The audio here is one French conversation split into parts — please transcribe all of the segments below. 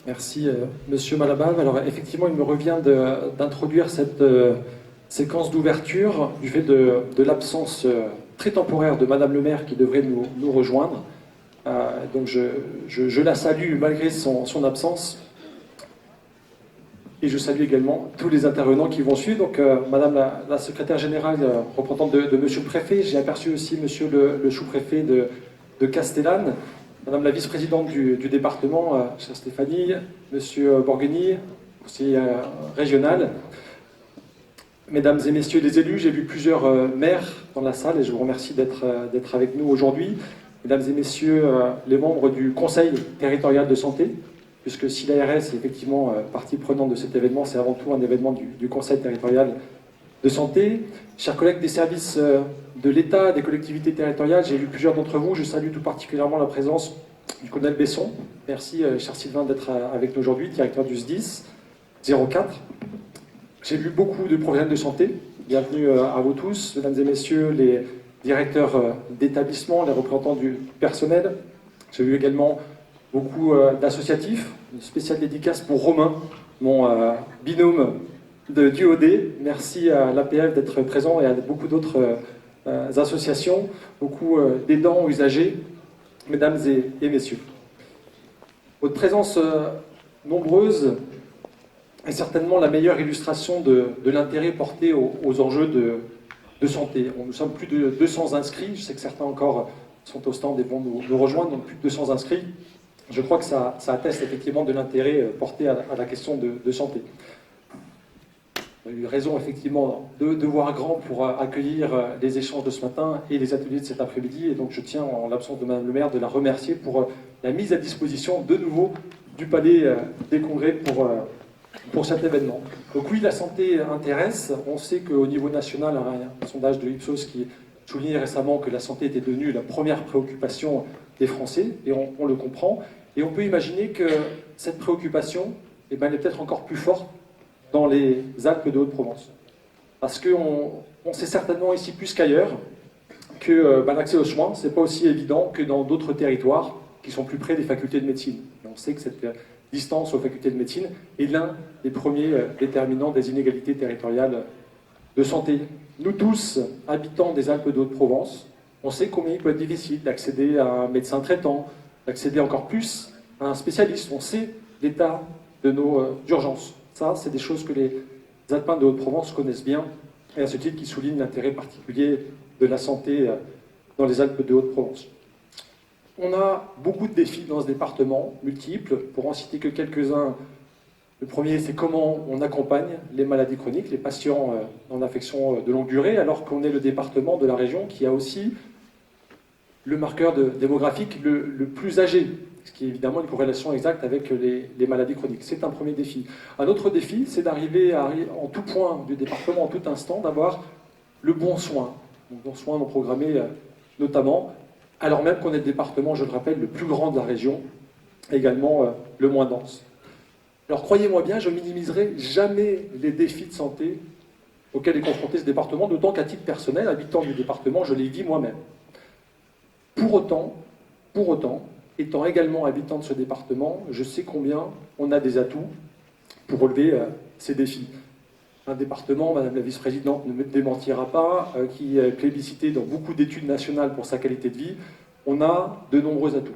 Merci, Monsieur Malabave. Alors, effectivement, il me revient d'introduire cette séquence d'ouverture du fait de l'absence très temporaire de Madame le maire qui devrait nous rejoindre. Donc, je la salue malgré son absence. Et je salue également tous les intervenants qui vont suivre. Donc, Madame la secrétaire générale, représentante de Monsieur le préfet, j'ai aperçu aussi Monsieur le sous-préfet de Castellane, Madame la vice-présidente du département, chère Stéphanie, Monsieur Borghini, aussi régional, Mesdames et Messieurs les élus, j'ai vu plusieurs maires dans la salle et je vous remercie d'être avec nous aujourd'hui. Mesdames et Messieurs les membres du Conseil territorial de santé, puisque si l'ARS est effectivement partie prenante de cet événement, c'est avant tout un événement du Conseil territorial de santé. Chers collègues des services de l'État, des collectivités territoriales, j'ai vu plusieurs d'entre vous, je salue tout particulièrement la présence du colonel Besson. Merci, cher Sylvain, d'être avec nous aujourd'hui, directeur du SDIS 04. J'ai vu beaucoup de professionnels de santé. Bienvenue à vous tous, mesdames et messieurs les directeurs d'établissement, les représentants du personnel. J'ai vu également beaucoup d'associatifs, une spéciale dédicace pour Romain, mon binôme de DUOD. Merci à l'APF d'être présent et à beaucoup d'autres associations, beaucoup d'aidants usagers, mesdames et messieurs. Votre présence nombreuse est certainement la meilleure illustration de l'intérêt porté aux enjeux de santé. Nous sommes plus de 200 inscrits, je sais que certains encore sont au stand et vont nous rejoindre, donc plus de 200 inscrits. Je crois que ça atteste effectivement de l'intérêt porté à la question de santé. On a eu raison effectivement de voir grand pour accueillir les échanges de ce matin et les ateliers de cet après-midi, et donc je tiens, en l'absence de Madame le maire, de la remercier pour la mise à disposition de nouveau du Palais des Congrès pour cet événement. Donc oui, la santé intéresse. On sait qu'au niveau national, un sondage de Ipsos qui soulignait récemment que la santé était devenue la première préoccupation des Français, et on le comprend. Et on peut imaginer que cette préoccupation elle est peut-être encore plus forte dans les Alpes de Haute-Provence. Parce qu'on sait certainement ici plus qu'ailleurs que l'accès aux soins, ce n'est pas aussi évident que dans d'autres territoires qui sont plus près des facultés de médecine. Et on sait que cette distance aux facultés de médecine est l'un des premiers déterminants des inégalités territoriales de santé. Nous tous, habitants des Alpes de Haute-Provence, on sait combien il peut être difficile d'accéder à un médecin traitant, d'accéder encore plus à un spécialiste. On sait l'état de nos urgences. Ça, c'est des choses que les Alpins de Haute-Provence connaissent bien, et à ce titre qui souligne l'intérêt particulier de la santé dans les Alpes de Haute-Provence. On a beaucoup de défis dans ce département, multiples. Pour en citer que quelques-uns, le premier, c'est comment on accompagne les maladies chroniques, les patients en affection de longue durée, alors qu'on est le département de la région qui a aussi le marqueur démographique le plus âgé, ce qui est évidemment une corrélation exacte avec les maladies chroniques. C'est un premier défi. Un autre défi, c'est d'arriver en tout point du département, en tout instant, d'avoir le bon soin. Donc, bon soin non programmé notamment, alors même qu'on est le département, je le rappelle, le plus grand de la région, également le moins dense. Alors croyez-moi bien, je minimiserai jamais les défis de santé auxquels est confronté ce département, d'autant qu'à titre personnel, habitant du département, je les vis moi-même. Pour autant, étant également habitant de ce département, je sais combien on a des atouts pour relever ces défis. Un département, Madame la vice-présidente ne me démentira pas, qui est plébiscité dans beaucoup d'études nationales pour sa qualité de vie, on a de nombreux atouts.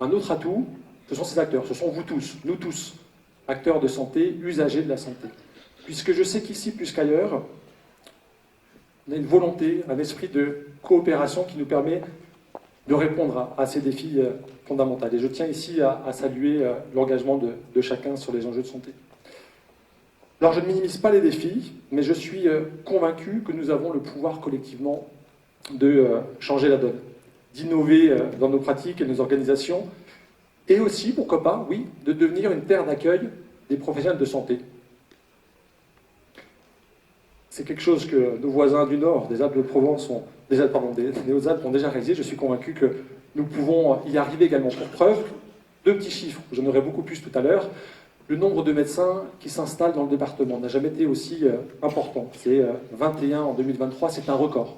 Un autre atout, ce sont ces acteurs, ce sont vous tous, nous tous, acteurs de santé, usagers de la santé. Puisque je sais qu'ici, plus qu'ailleurs, on a une volonté, un esprit de coopération qui nous permet de répondre à ces défis fondamentaux. Et je tiens ici à saluer l'engagement de chacun sur les enjeux de santé. Alors je ne minimise pas les défis, mais je suis convaincu que nous avons le pouvoir collectivement de changer la donne, d'innover dans nos pratiques et nos organisations, et aussi, pourquoi pas, oui, de devenir une terre d'accueil des professionnels de santé. C'est quelque chose que nos voisins du Nord, des Alpes-de-Provence, des Hautes-Alpes ont déjà réalisé. Je suis convaincu que nous pouvons y arriver également. Pour preuve, deux petits chiffres, j'en aurai beaucoup plus tout à l'heure. Le nombre de médecins qui s'installent dans le département n'a jamais été aussi important. C'est 21 en 2023, c'est un record.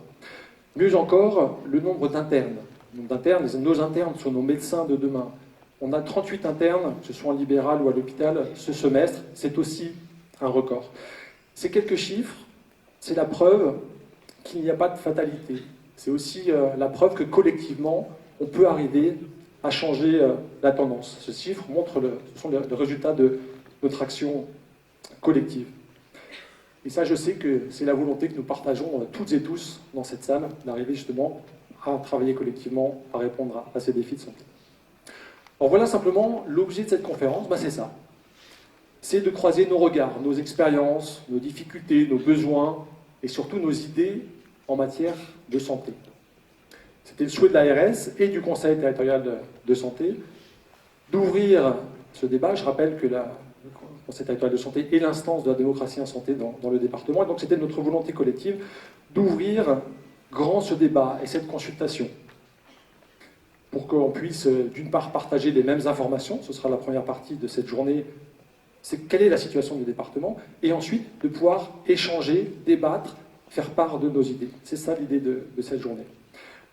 Mieux encore, le nombre d'internes. Nos internes sont nos médecins de demain. On a 38 internes, que ce soit en libéral ou à l'hôpital, ce semestre. C'est aussi un record. Ces quelques chiffres, c'est la preuve qu'il n'y a pas de fatalité. C'est aussi la preuve que collectivement, on peut arriver à changer la tendance. Ce chiffre montre ce sont les résultats de notre action collective. Et ça, je sais que c'est la volonté que nous partageons toutes et tous dans cette salle, d'arriver justement à travailler collectivement, à répondre à ces défis de santé. Alors voilà simplement l'objet de cette conférence, c'est ça. C'est de croiser nos regards, nos expériences, nos difficultés, nos besoins et surtout nos idées en matière de santé. C'était le souhait de l'ARS et du Conseil territorial de santé d'ouvrir ce débat. Je rappelle que le Conseil territorial de santé est l'instance de la démocratie en santé dans le département. Et donc c'était notre volonté collective d'ouvrir grand ce débat et cette consultation pour qu'on puisse d'une part partager les mêmes informations, ce sera la première partie de cette journée, c'est quelle est la situation du département, et ensuite de pouvoir échanger, débattre, faire part de nos idées. C'est ça l'idée de cette journée.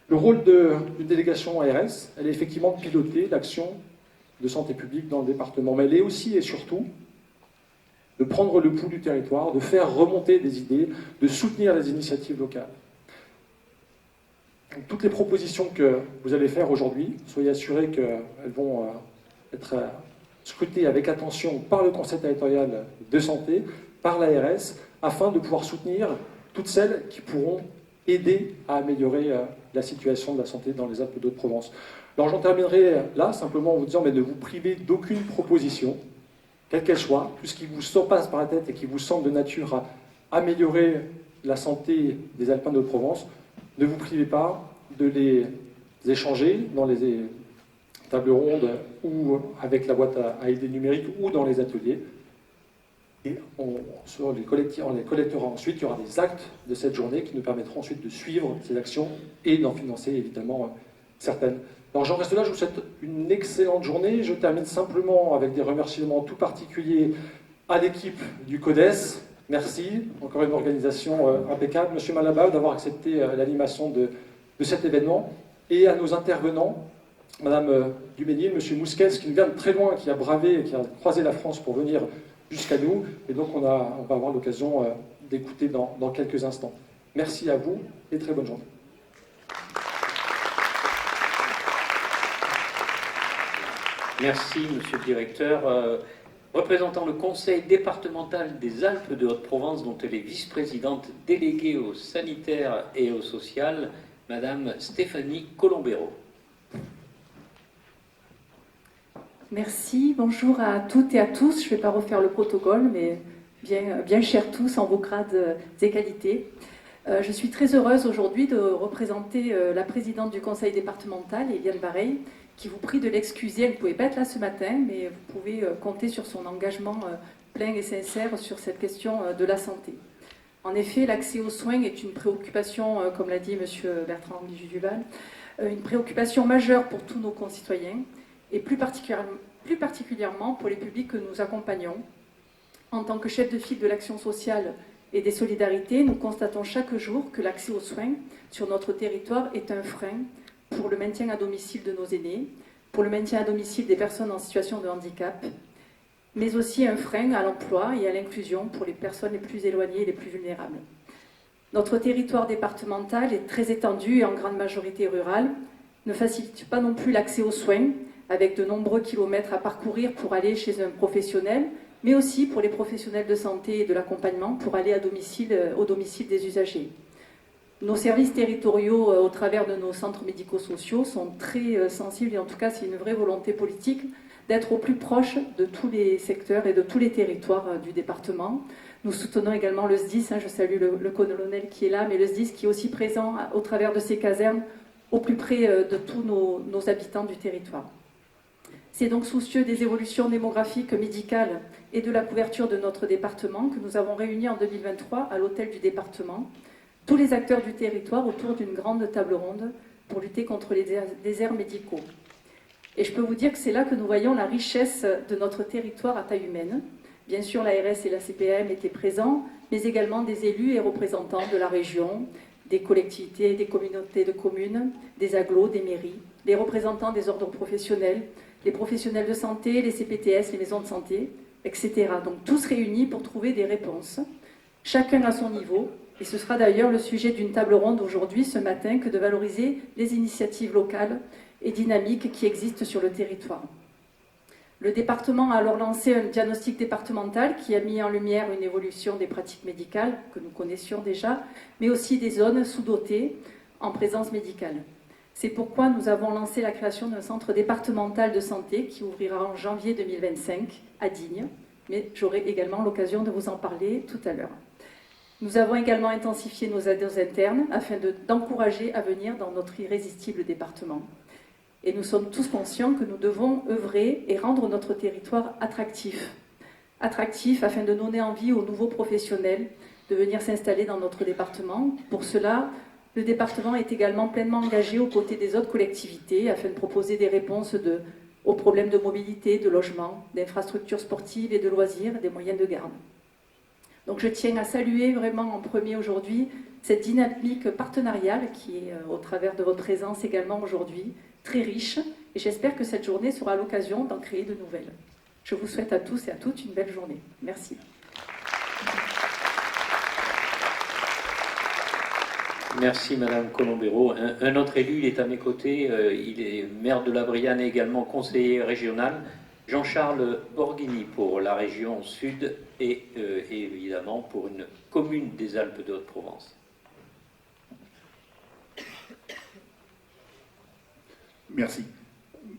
Le rôle d'une délégation ARS, elle est effectivement de piloter l'action de santé publique dans le département, mais elle est aussi et surtout de prendre le pouls du territoire, de faire remonter des idées, de soutenir les initiatives locales. Donc, toutes les propositions que vous allez faire aujourd'hui, soyez assurés qu'elles vont être scrutées avec attention par le Conseil territorial de santé, par l'ARS, afin de pouvoir soutenir toutes celles qui pourront aider à améliorer la situation de la santé dans les Alpes de Haute-Provence. Alors j'en terminerai là, simplement en vous disant, mais ne vous privez d'aucune proposition, quelle qu'elle soit, tout ce qui vous passe par la tête et qui vous semble de nature à améliorer la santé des Alpins de Haute-Provence, ne vous privez pas de les échanger dans les tables rondes ou avec la boîte à idées numériques ou dans les ateliers. Et on les collectera ensuite. Il y aura des actes de cette journée qui nous permettront ensuite de suivre ces actions et d'en financer évidemment certaines. Alors j'en reste là, je vous souhaite une excellente journée. Je termine simplement avec des remerciements tout particuliers à l'équipe du CODES. Merci, encore une organisation impeccable. Monsieur Malabal d'avoir accepté l'animation de cet événement. Et à nos intervenants, Madame Duménil, Monsieur Mousquet, qui nous vient de très loin, qui a bravé, qui a croisé la France pour venir jusqu'à nous. Et donc on va avoir l'occasion d'écouter dans quelques instants. Merci à vous et très bonne journée. Merci, Monsieur le Directeur. Représentant le Conseil départemental des Alpes de Haute-Provence, dont elle est vice-présidente déléguée au sanitaire et au social, Madame Stéphanie Colombero. Merci, bonjour à toutes et à tous. Je ne vais pas refaire le protocole, mais bien chers tous en vos grades et qualités. Je suis très heureuse aujourd'hui de représenter la présidente du conseil départemental, Eliane Bareil, qui vous prie de l'excuser. Elle ne pouvait pas être là ce matin, mais vous pouvez compter sur son engagement plein et sincère sur cette question de la santé. En effet, l'accès aux soins est une préoccupation, comme l'a dit M. Bertrand Bijou-Duval, une préoccupation majeure pour tous nos concitoyens, et plus particulièrement pour les publics que nous accompagnons. En tant que chef de file de l'action sociale et des solidarités, nous constatons chaque jour que l'accès aux soins sur notre territoire est un frein pour le maintien à domicile de nos aînés, pour le maintien à domicile des personnes en situation de handicap, mais aussi un frein à l'emploi et à l'inclusion pour les personnes les plus éloignées et les plus vulnérables. Notre territoire départemental est très étendu et en grande majorité rural, ne facilite pas non plus l'accès aux soins, avec de nombreux kilomètres à parcourir pour aller chez un professionnel, mais aussi pour les professionnels de santé et de l'accompagnement pour aller au domicile des usagers. Nos services territoriaux, au travers de nos centres médico-sociaux, sont très sensibles, et en tout cas c'est une vraie volonté politique d'être au plus proche de tous les secteurs et de tous les territoires du département. Nous soutenons également le SDIS, je salue le colonel qui est là, mais le SDIS qui est aussi présent au travers de ces casernes, au plus près de tous nos habitants du territoire. C'est donc soucieux des évolutions démographiques, médicales et de la couverture de notre département que nous avons réuni en 2023 à l'hôtel du département tous les acteurs du territoire autour d'une grande table ronde pour lutter contre les déserts médicaux. Et je peux vous dire que c'est là que nous voyons la richesse de notre territoire à taille humaine. Bien sûr, l'ARS et la CPAM étaient présents, mais également des élus et représentants de la région, des collectivités, des communautés de communes, des agglos, des mairies, les représentants des ordres professionnels, les professionnels de santé, les CPTS, les maisons de santé, etc. Donc tous réunis pour trouver des réponses, chacun à son niveau. Et ce sera d'ailleurs le sujet d'une table ronde aujourd'hui, ce matin, que de valoriser les initiatives locales et dynamiques qui existent sur le territoire. Le département a alors lancé un diagnostic départemental qui a mis en lumière une évolution des pratiques médicales que nous connaissions déjà, mais aussi des zones sous-dotées en présence médicale. C'est pourquoi nous avons lancé la création d'un centre départemental de santé qui ouvrira en janvier 2025 à Digne, mais j'aurai également l'occasion de vous en parler tout à l'heure. Nous avons également intensifié nos aides internes afin d'encourager à venir dans notre irrésistible département. Et nous sommes tous conscients que nous devons œuvrer et rendre notre territoire attractif. Attractif afin de donner envie aux nouveaux professionnels de venir s'installer dans notre département. Pour cela, le département est également pleinement engagé aux côtés des autres collectivités afin de proposer des réponses aux problèmes de mobilité, de logement, d'infrastructures sportives et de loisirs, des moyens de garde. Donc je tiens à saluer vraiment en premier aujourd'hui cette dynamique partenariale qui est, au travers de votre présence également aujourd'hui, très riche. Et j'espère que cette journée sera l'occasion d'en créer de nouvelles. Je vous souhaite à tous et à toutes une belle journée. Merci. Merci Madame Colombero. Un autre élu, il est à mes côtés, il est maire de La Brianne et également conseiller régional, Jean-Charles Borghini pour la région Sud et évidemment pour une commune des Alpes de Haute-Provence. Merci.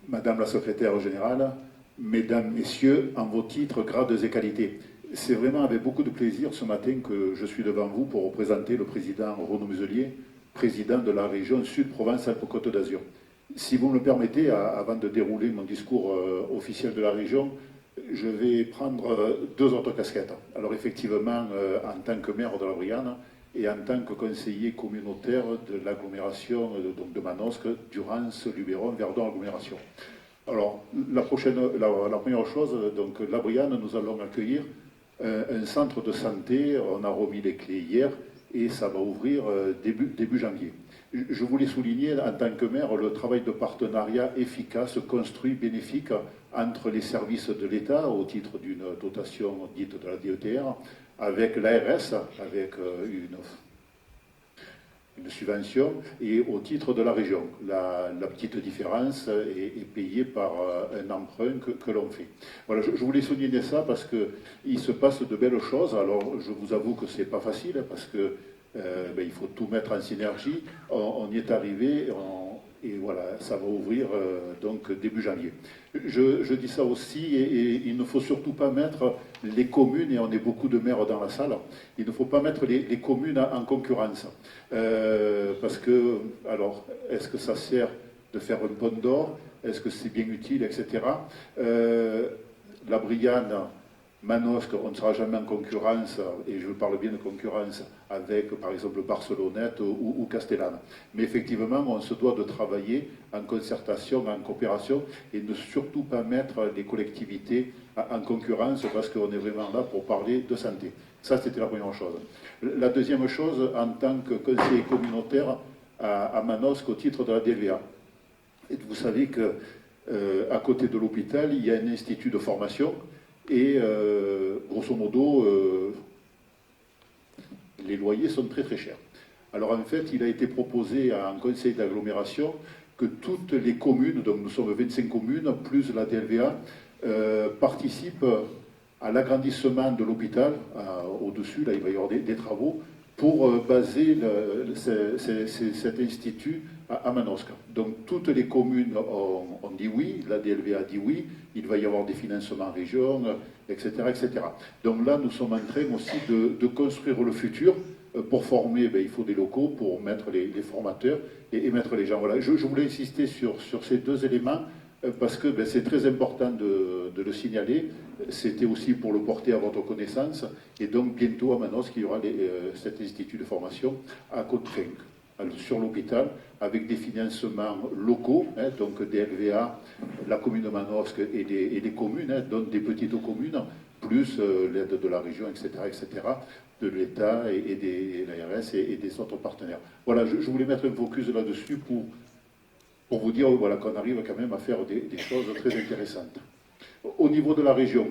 Madame la secrétaire générale, mesdames, messieurs, en vos titres, grades et qualités. C'est vraiment avec beaucoup de plaisir ce matin que je suis devant vous pour représenter le président Renaud Muselier, président de la région Sud-Provence-Alpes-Côte d'Azur. Si vous me le permettez, avant de dérouler mon discours officiel de la région, je vais prendre deux autres casquettes. Alors effectivement, en tant que maire de la Brianne et en tant que conseiller communautaire de l'agglomération de Manosque, Durance, Luberon, Verdon agglomération. Alors la première chose, donc la Brianne, nous allons accueillir un centre de santé. On a remis les clés hier et ça va ouvrir début janvier. Je voulais souligner en tant que maire le travail de partenariat efficace, construit, bénéfique entre les services de l'État au titre d'une dotation dite de la DETR, avec l'ARS, avec une subvention, et au titre de la région. La petite différence est payée par un emprunt que l'on fait. Voilà, je voulais souligner ça parce qu'il se passe de belles choses. Alors, je vous avoue que ce n'est pas facile parce que il faut tout mettre en synergie. On y est arrivé et voilà, ça va ouvrir donc début janvier. Je dis ça aussi et il ne faut surtout pas mettre les communes, et on est beaucoup de maires dans la salle, il ne faut pas mettre les communes en concurrence. Parce que, alors, est-ce que ça sert de faire un pont d'or? Est-ce que c'est bien utile, etc. La Brianne, Manosque, on ne sera jamais en concurrence, et je parle bien de concurrence, avec par exemple Barcelonnette ou Castellane. Mais effectivement, on se doit de travailler en concertation, en coopération, et ne surtout pas mettre les collectivités en concurrence, parce qu'on est vraiment là pour parler de santé. Ça, c'était la première chose. La deuxième chose, en tant que conseiller communautaire à Manosque, au titre de la DLVA. Et vous savez qu'à côté de l'hôpital, il y a un institut de formation. Et grosso modo, les loyers sont très très chers. Alors en fait, il a été proposé à un conseil d'agglomération que toutes les communes, donc nous sommes 25 communes, plus la DLVA, participent à l'agrandissement de l'hôpital. Au-dessus, là, il va y avoir des travaux pour baser cet institut à Manosque. Donc toutes les communes ont dit oui, la DLVA a dit oui, il va y avoir des financements en région, etc., etc. Donc là, nous sommes en train aussi de construire le futur. Pour former, il faut des locaux pour mettre les formateurs et mettre les gens. Voilà. Je voulais insister sur ces deux éléments parce que c'est très important de le signaler. C'était aussi pour le porter à votre connaissance. Et donc bientôt à Manosque, il y aura cet institut de formation à Côte-Trinque, sur l'hôpital, avec des financements locaux, donc des LVA, la commune de Manosque et des communes, donc des petites communes, plus l'aide de la région, etc., de l'État et de l'ARS et des autres partenaires. Voilà, je voulais mettre un focus là-dessus pour pour vous dire voilà, qu'on arrive quand même à faire des choses très intéressantes. Au niveau de la région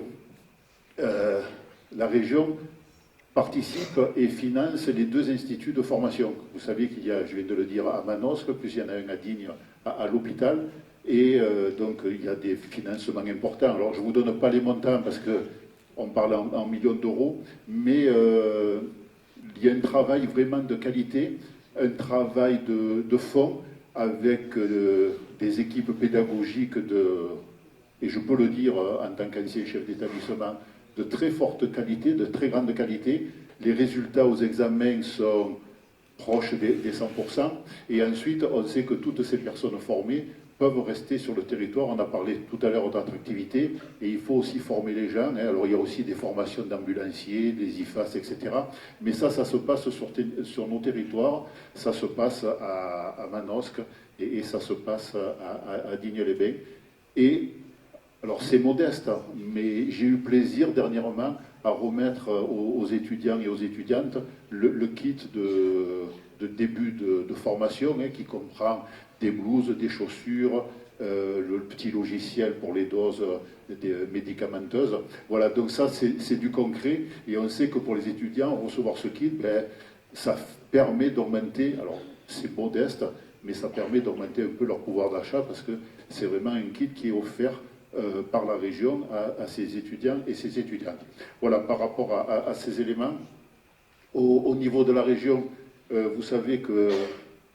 participe et finance les 2 instituts de formation. Vous savez qu'il y a, je viens de le dire, à Manosque, plus il y en a un à Digne, à l'hôpital, et donc il y a des financements importants. Alors je ne vous donne pas les montants parce qu'on parle en millions d'euros, mais il y a un travail vraiment de qualité, un travail de fond avec des équipes pédagogiques et je peux le dire en tant qu'ancien chef d'établissement, de très forte qualité, de très grande qualité. Les résultats aux examens sont proches des 100%. Et ensuite, on sait que toutes ces personnes formées peuvent rester sur le territoire. On a parlé tout à l'heure d'attractivité, et il faut aussi former les gens. Alors il y a aussi des formations d'ambulanciers, des IFAS, etc. Mais ça se passe sur nos territoires, ça se passe à Manosque, et ça se passe à Digne-les-Bains. Et alors c'est modeste, mais j'ai eu plaisir dernièrement à remettre aux étudiants et aux étudiantes le kit de début de formation, qui comprend des blouses, des chaussures, le petit logiciel pour les doses médicamenteuses. Voilà, donc ça c'est du concret, et on sait que pour les étudiants, recevoir ce kit, ça permet d'augmenter, alors c'est modeste, mais ça permet d'augmenter un peu leur pouvoir d'achat, parce que c'est vraiment un kit qui est offert par la région à ses étudiants et ses étudiantes. Voilà, par rapport à ces éléments. Au niveau de la région, vous savez que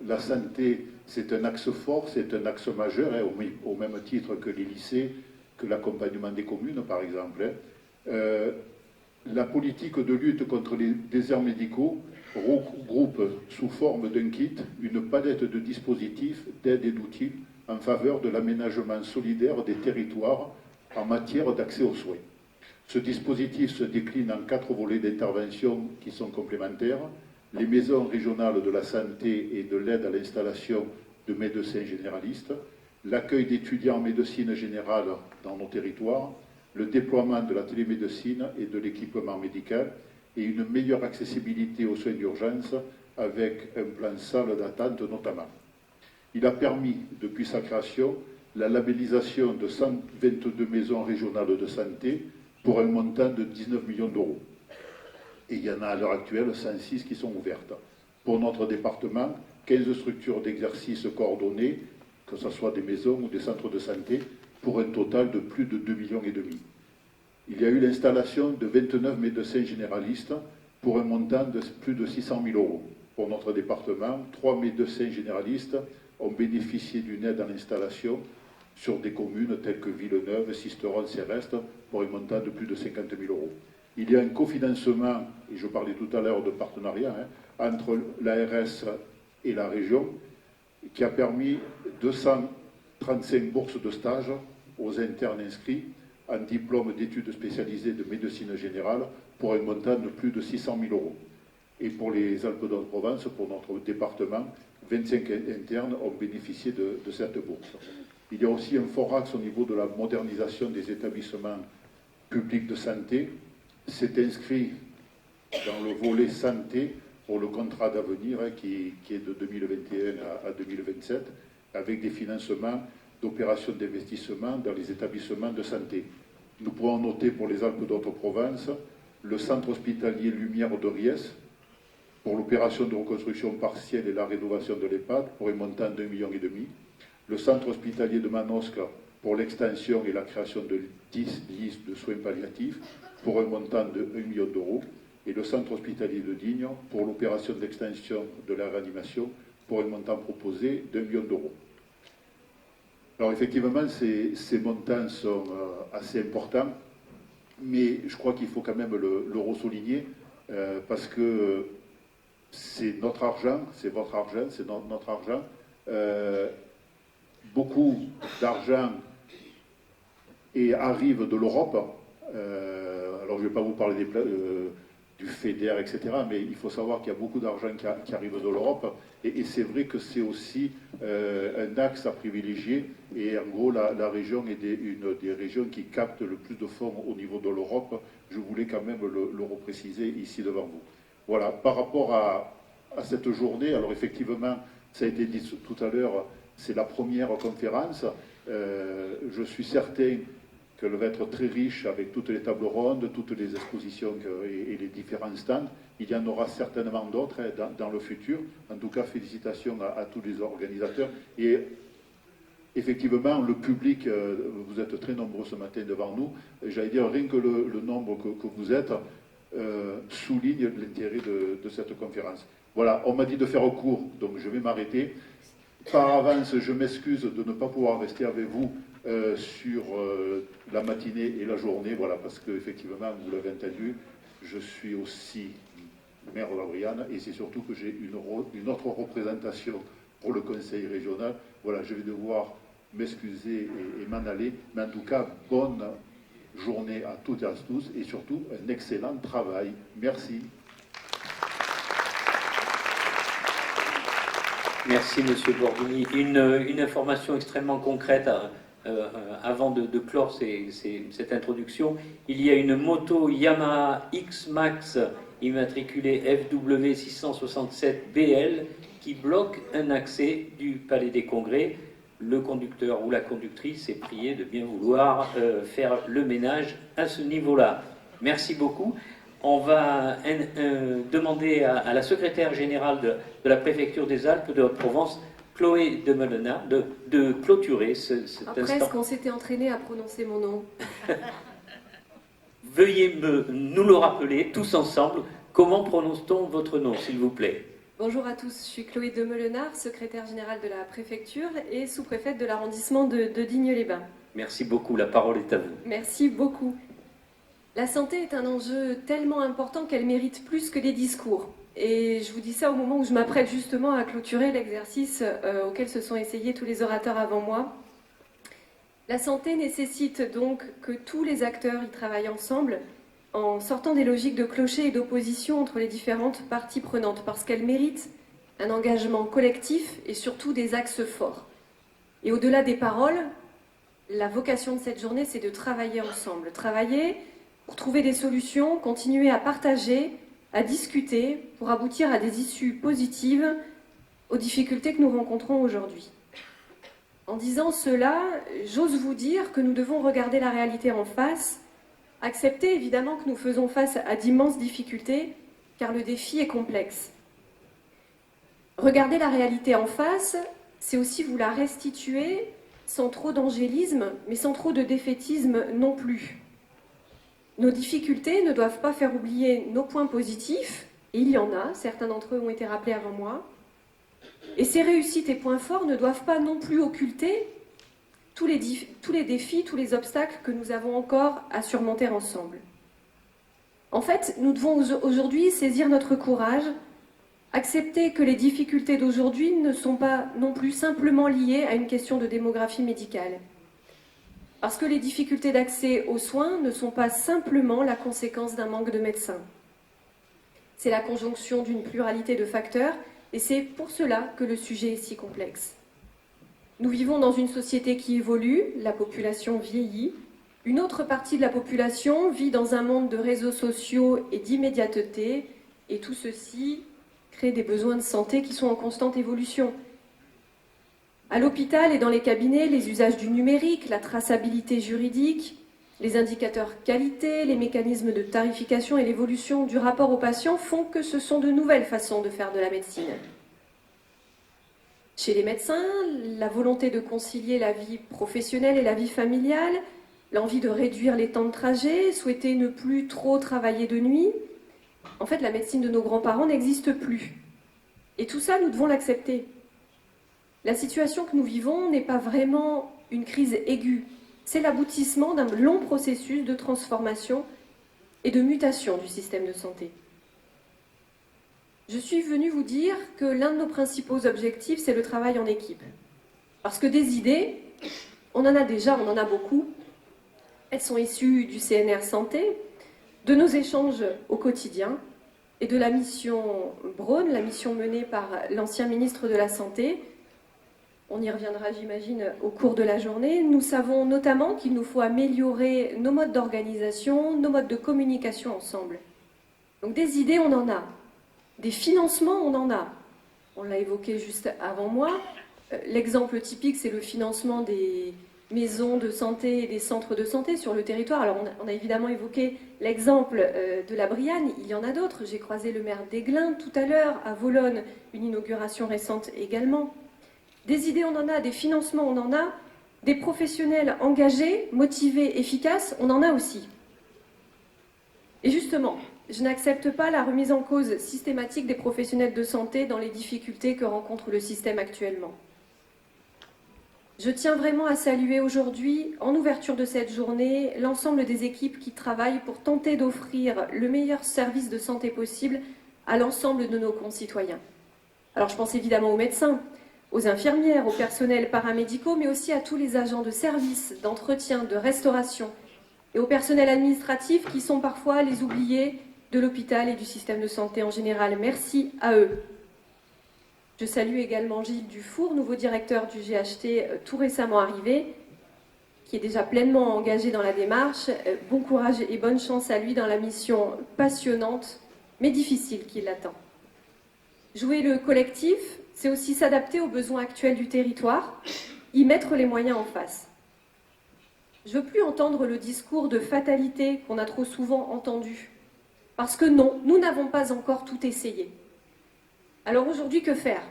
la santé, c'est un axe fort, c'est un axe majeur, au même titre que les lycées, que l'accompagnement des communes, par exemple. La politique de lutte contre les déserts médicaux regroupe sous forme d'un kit une palette de dispositifs, d'aides et d'outils en faveur de l'aménagement solidaire des territoires en matière d'accès aux soins. Ce dispositif se décline en 4 volets d'intervention qui sont complémentaires: les maisons régionales de la santé et de l'aide à l'installation de médecins généralistes, l'accueil d'étudiants en médecine générale dans nos territoires, le déploiement de la télémédecine et de l'équipement médical, et une meilleure accessibilité aux soins d'urgence avec un plan salle d'attente notamment. Il a permis, depuis sa création, la labellisation de 122 maisons régionales de santé pour un montant de 19 millions d'euros. Et il y en a à l'heure actuelle 106 qui sont ouvertes. Pour notre département, 15 structures d'exercice coordonnées, que ce soit des maisons ou des centres de santé, pour un total de plus de 2,5 millions. Il y a eu l'installation de 29 médecins généralistes pour un montant de plus de 600 000 euros. Pour notre département, 3 médecins généralistes ont bénéficié d'une aide à l'installation sur des communes telles que Villeneuve, Sisteron, Céreste, pour un montant de plus de 50 000 euros. Il y a un cofinancement, et je parlais tout à l'heure de partenariat, entre l'ARS et la région, qui a permis 235 bourses de stage aux internes inscrits en diplôme d'études spécialisées de médecine générale pour un montant de plus de 600 000 euros. Et pour les Alpes-de-Haute-Provence, pour notre département, 25 internes ont bénéficié de cette bourse. Il y a aussi un fort axe au niveau de la modernisation des établissements publics de santé. C'est inscrit dans le volet santé pour le contrat d'avenir qui est de 2021 à 2027, avec des financements d'opérations d'investissement dans les établissements de santé. Nous pourrons noter pour les Alpes-de-Haute-Provence le centre hospitalier Lumière de Riez pour l'opération de reconstruction partielle et la rénovation de l'EHPAD pour un montant de 1,5 million. Le centre hospitalier de Manosque pour l'extension et la création de 10 lits de soins palliatifs pour un montant de 1 million d'euros. Et le centre hospitalier de Digne pour l'opération d'extension de la réanimation pour un montant proposé d'1 million d'euros. Alors effectivement, ces montants sont assez importants, mais je crois qu'il faut quand même le ressouligner parce que c'est notre argent, c'est votre argent, c'est notre argent. Beaucoup d'argent arrive de l'Europe. Alors je ne vais pas vous parler du FEDER, etc., mais il faut savoir qu'il y a beaucoup d'argent qui arrive de l'Europe. Et c'est vrai que c'est aussi un axe à privilégier. Et en gros, la région est une des régions qui capte le plus de fonds au niveau de l'Europe. Je voulais quand même le repréciser ici devant vous. Voilà, par rapport à cette journée, alors effectivement, ça a été dit tout à l'heure, c'est la première conférence. Je suis certain qu'elle va être très riche avec toutes les tables rondes, toutes les expositions et les différents stands. Il y en aura certainement d'autres dans le futur. En tout cas, félicitations à tous les organisateurs. Et effectivement, le public, vous êtes très nombreux ce matin devant nous. J'allais dire, rien que le nombre que vous êtes souligne l'intérêt de cette conférence. Voilà, on m'a dit de faire court, donc je vais m'arrêter. Par avance, je m'excuse de ne pas pouvoir rester avec vous sur la matinée et la journée, voilà, parce qu'effectivement, vous l'avez entendu, je suis aussi maire de la Brianne et c'est surtout que j'ai une autre représentation pour le conseil régional. Voilà, je vais devoir m'excuser et m'en aller, mais en tout cas, bonne journée à toutes et à tous et surtout un excellent travail. Merci. Merci, Monsieur Bourdini. Une information extrêmement concrète avant de clore cette introduction. Il y a une moto Yamaha X-Max immatriculée FW 667BL qui bloque un accès du Palais des Congrès. Le conducteur ou la conductrice est prié de bien vouloir faire le ménage à ce niveau-là. Merci beaucoup. On va demander à la secrétaire générale de la préfecture des Alpes de Haute-Provence, Chloé de Melenard, de clôturer cet instant. Presque, on s'était entraîné à prononcer mon nom. Veuillez nous le rappeler tous ensemble. Comment prononce-t-on votre nom, s'il vous plaît? Bonjour à tous, je suis Chloé de Melenard, secrétaire générale de la préfecture et sous-préfète de l'arrondissement de Digne-les-Bains. Merci beaucoup, la parole est à vous. Merci beaucoup. La santé est un enjeu tellement important qu'elle mérite plus que des discours. Et je vous dis ça au moment où je m'apprête justement à clôturer l'exercice auquel se sont essayés tous les orateurs avant moi. La santé nécessite donc que tous les acteurs y travaillent ensemble, en sortant des logiques de clocher et d'opposition entre les différentes parties prenantes, parce qu'elle mérite un engagement collectif et surtout des axes forts. Et au-delà des paroles, la vocation de cette journée, c'est de travailler ensemble. Travailler pour trouver des solutions, continuer à partager, à discuter, pour aboutir à des issues positives aux difficultés que nous rencontrons aujourd'hui. En disant cela, j'ose vous dire que nous devons regarder la réalité en face, accepter évidemment que nous faisons face à d'immenses difficultés, car le défi est complexe. Regarder la réalité en face, c'est aussi vous la restituer sans trop d'angélisme, mais sans trop de défaitisme non plus. Nos difficultés ne doivent pas faire oublier nos points positifs, et il y en a, certains d'entre eux ont été rappelés avant moi, et ces réussites et points forts ne doivent pas non plus occulter tous les défis, tous les obstacles que nous avons encore à surmonter ensemble. En fait, nous devons aujourd'hui saisir notre courage, accepter que les difficultés d'aujourd'hui ne sont pas non plus simplement liées à une question de démographie médicale. Parce que les difficultés d'accès aux soins ne sont pas simplement la conséquence d'un manque de médecins. C'est la conjonction d'une pluralité de facteurs, et c'est pour cela que le sujet est si complexe. Nous vivons dans une société qui évolue, la population vieillit. Une autre partie de la population vit dans un monde de réseaux sociaux et d'immédiateté, et tout ceci crée des besoins de santé qui sont en constante évolution. À l'hôpital et dans les cabinets, les usages du numérique, la traçabilité juridique, les indicateurs qualité, les mécanismes de tarification et l'évolution du rapport aux patients font que ce sont de nouvelles façons de faire de la médecine. Chez les médecins, la volonté de concilier la vie professionnelle et la vie familiale, l'envie de réduire les temps de trajet, souhaiter ne plus trop travailler de nuit, en fait, la médecine de nos grands-parents n'existe plus. Et tout ça, nous devons l'accepter. La situation que nous vivons n'est pas vraiment une crise aiguë. C'est l'aboutissement d'un long processus de transformation et de mutation du système de santé. Je suis venue vous dire que l'un de nos principaux objectifs, c'est le travail en équipe. Parce que des idées, on en a déjà, on en a beaucoup. Elles sont issues du CNR Santé, de nos échanges au quotidien et de la mission Braun, la mission menée par l'ancien ministre de la Santé. On y reviendra, j'imagine, au cours de la journée. Nous savons notamment qu'il nous faut améliorer nos modes d'organisation, nos modes de communication ensemble. Donc des idées, on en a. Des financements, on en a. On l'a évoqué juste avant moi. L'exemple typique, c'est le financement des maisons de santé et des centres de santé sur le territoire. Alors on a évidemment évoqué l'exemple de la Brianne, il y en a d'autres. J'ai croisé le maire d'Aiglun tout à l'heure, à Volonne, une inauguration récente également. Des idées, on en a, des financements, on en a, des professionnels engagés, motivés, efficaces, on en a aussi. Et justement, je n'accepte pas la remise en cause systématique des professionnels de santé dans les difficultés que rencontre le système actuellement. Je tiens vraiment à saluer aujourd'hui, en ouverture de cette journée, l'ensemble des équipes qui travaillent pour tenter d'offrir le meilleur service de santé possible à l'ensemble de nos concitoyens. Alors je pense évidemment aux médecins, aux infirmières, aux personnels paramédicaux, mais aussi à tous les agents de service, d'entretien, de restauration, et aux personnels administratifs qui sont parfois les oubliés de l'hôpital et du système de santé en général. Merci à eux. Je salue également Gilles Dufour, nouveau directeur du GHT tout récemment arrivé, qui est déjà pleinement engagé dans la démarche. Bon courage et bonne chance à lui dans la mission passionnante, mais difficile qui l'attend. Jouer le collectif, c'est aussi s'adapter aux besoins actuels du territoire, y mettre les moyens en face. Je ne veux plus entendre le discours de fatalité qu'on a trop souvent entendu. Parce que non, nous n'avons pas encore tout essayé. Alors aujourd'hui, que faire?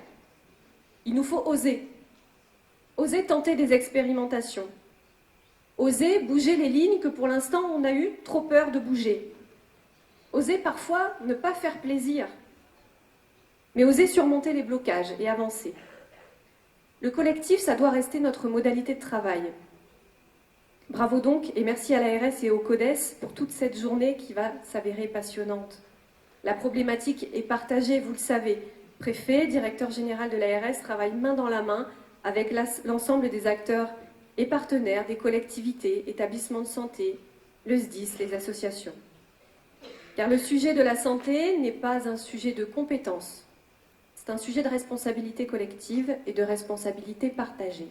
Il nous faut oser. Oser tenter des expérimentations. Oser bouger les lignes que pour l'instant on a eu trop peur de bouger. Oser parfois ne pas faire plaisir. Mais oser surmonter les blocages et avancer. Le collectif, ça doit rester notre modalité de travail. Bravo donc et merci à l'ARS et au CODES pour toute cette journée qui va s'avérer passionnante. La problématique est partagée, vous le savez. Préfet, directeur général de l'ARS travaillent main dans la main avec l'ensemble des acteurs et partenaires des collectivités, établissements de santé, le SDIS, les associations. Car le sujet de la santé n'est pas un sujet de compétence. C'est un sujet de responsabilité collective et de responsabilité partagée.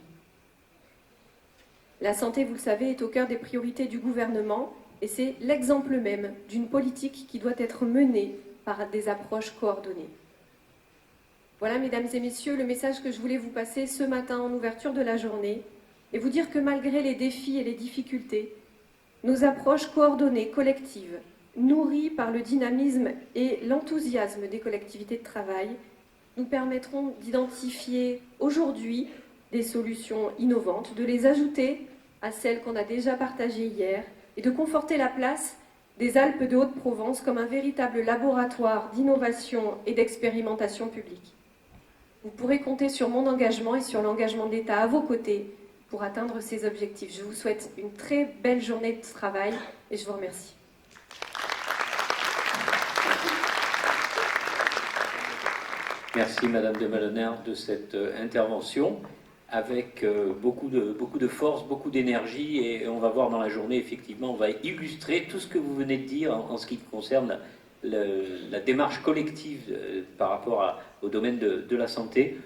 La santé, vous le savez, est au cœur des priorités du gouvernement et c'est l'exemple même d'une politique qui doit être menée par des approches coordonnées. Voilà, mesdames et messieurs, le message que je voulais vous passer ce matin en ouverture de la journée et vous dire que malgré les défis et les difficultés, nos approches coordonnées, collectives, nourries par le dynamisme et l'enthousiasme des collectivités de travail, nous permettront d'identifier aujourd'hui des solutions innovantes, de les ajouter à celles qu'on a déjà partagées hier et de conforter la place des Alpes de Haute-Provence comme un véritable laboratoire d'innovation et d'expérimentation publique. Vous pourrez compter sur mon engagement et sur l'engagement de l'État à vos côtés pour atteindre ces objectifs. Je vous souhaite une très belle journée de travail et je vous remercie. Merci Madame de Malener de cette intervention avec beaucoup de force, beaucoup d'énergie et on va voir dans la journée, effectivement, on va illustrer tout ce que vous venez de dire en ce qui concerne la démarche collective par rapport au domaine de la santé.